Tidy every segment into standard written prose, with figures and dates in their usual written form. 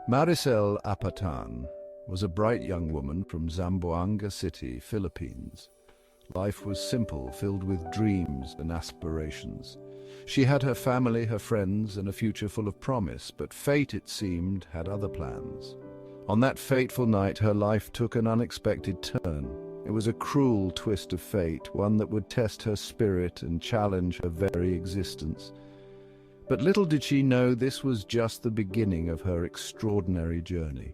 Maricel Apatan was a bright young woman from Zamboanga City, Philippines. Life was simple, filled with dreams and aspirations. She had her family, her friends, and a future full of promise, but fate, it seemed, had other plans. On that fateful night, her life took an unexpected turn. It was a cruel twist of fate, one that would test her spirit and challenge her very existence. But little did she know this was just the beginning of her extraordinary journey.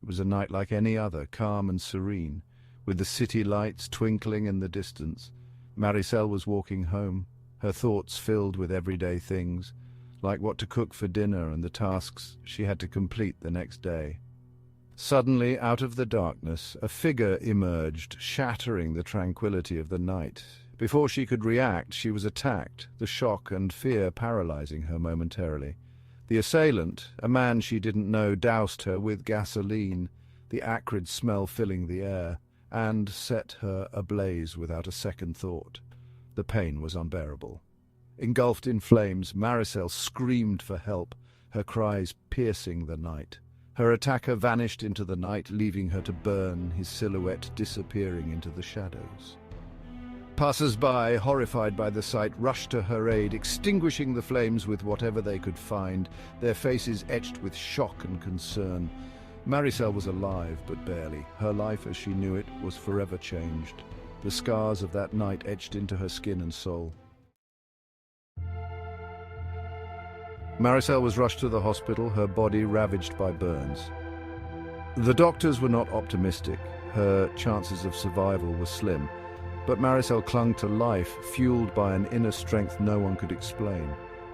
It was a night like any other, calm and serene, with the city lights twinkling in the distance. Maricel was walking home, her thoughts filled with everyday things, like what to cook for dinner and the tasks she had to complete the next day. Suddenly, out of the darkness, a figure emerged, shattering the tranquility of the night. Before she could react, she was attacked, the shock and fear paralyzing her momentarily. The assailant, a man she didn't know, doused her with gasoline, the acrid smell filling the air, and set her ablaze without a second thought. The pain was unbearable. Engulfed in flames, Maricel screamed for help, her cries piercing the night. Her attacker vanished into the night, leaving her to burn, his silhouette disappearing into the shadows. Passers-by, horrified by the sight, rushed to her aid, extinguishing the flames with whatever they could find, their faces etched with shock and concern. Maricel was alive, but barely. Her life as she knew it was forever changed, the scars of that night etched into her skin and soul. Maricel was rushed to the hospital, her body ravaged by burns. The doctors were not optimistic. Her chances of survival were slim. But Maricel clung to life, fueled by an inner strength no one could explain.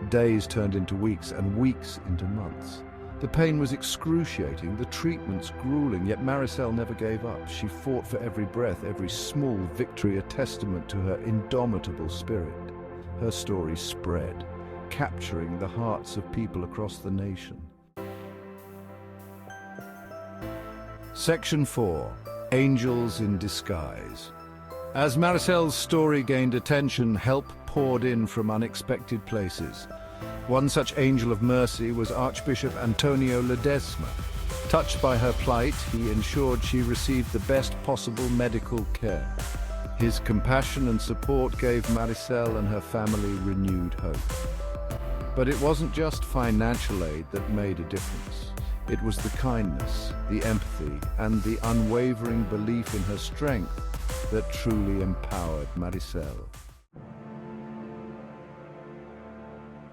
Days turned into weeks, and weeks into months. The pain was excruciating, the treatments grueling, yet Maricel never gave up. She fought for every breath, every small victory, a testament to her indomitable spirit. Her story spread, capturing the hearts of people across the nation. Section 4. Angels in Disguise. As Maricel's story gained attention, help poured in from unexpected places. One such angel of mercy was Archbishop Antonio Ledesma. Touched by her plight, he ensured she received the best possible medical care. His compassion and support gave Maricel and her family renewed hope. But it wasn't just financial aid that made a difference. It was the kindness, the empathy, and the unwavering belief in her strength that truly empowered Maricel.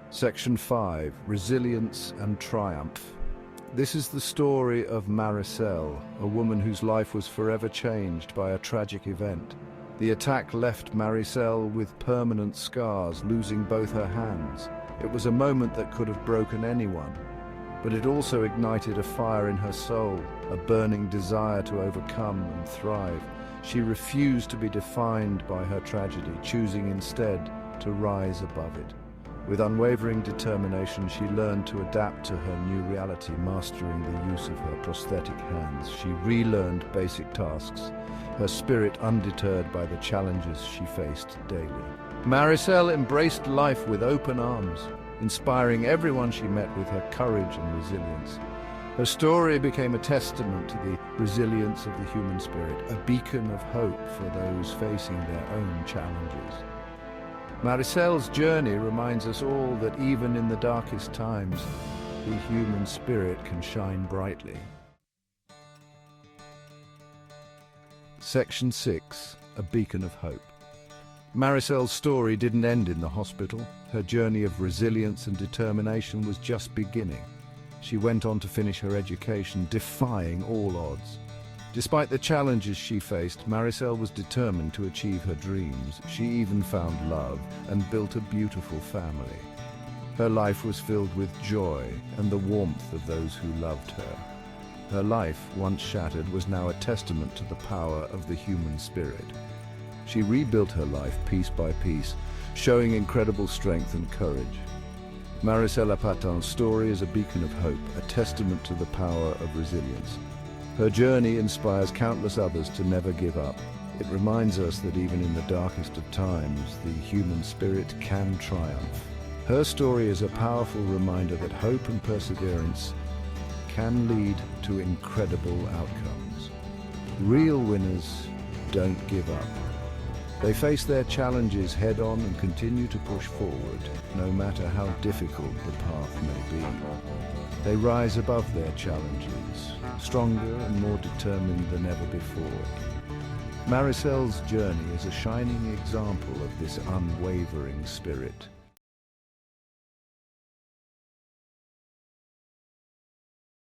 Section 5. Resilience and Triumph. This is the story of Maricel, a woman whose life was forever changed by a tragic event. The attack left Maricel with permanent scars, losing both her hands. It was a moment that could have broken anyone, but it also ignited a fire in her soul, a burning desire to overcome and thrive. She refused to be defined by her tragedy, choosing instead to rise above it. With unwavering determination, she learned to adapt to her new reality, mastering the use of her prosthetic hands. She relearned basic tasks, her spirit undeterred by the challenges she faced daily. Maricel embraced life with open arms, inspiring everyone she met with her courage and resilience. Her story became a testament to the resilience of the human spirit, a beacon of hope for those facing their own challenges. Maricel's journey reminds us all that even in the darkest times, the human spirit can shine brightly. Section 6. A Beacon of Hope. Maricel's story didn't end in the hospital. Her journey of resilience and determination was just beginning. She went on to finish her education, defying all odds. Despite the challenges she faced, Maricel was determined to achieve her dreams. She even found love and built a beautiful family. Her life was filled with joy and the warmth of those who loved her. Her life, once shattered, was now a testament to the power of the human spirit. She rebuilt her life piece by piece, showing incredible strength and courage. Maricel Apatan's story is a beacon of hope, a testament to the power of resilience. Her journey inspires countless others to never give up. It reminds us that even in the darkest of times, the human spirit can triumph. Her story is a powerful reminder that hope and perseverance can lead to incredible outcomes. Real winners don't give up. They face their challenges head-on and continue to push forward, no matter how difficult the path may be. They rise above their challenges, stronger and more determined than ever before. Maricel's journey is a shining example of this unwavering spirit.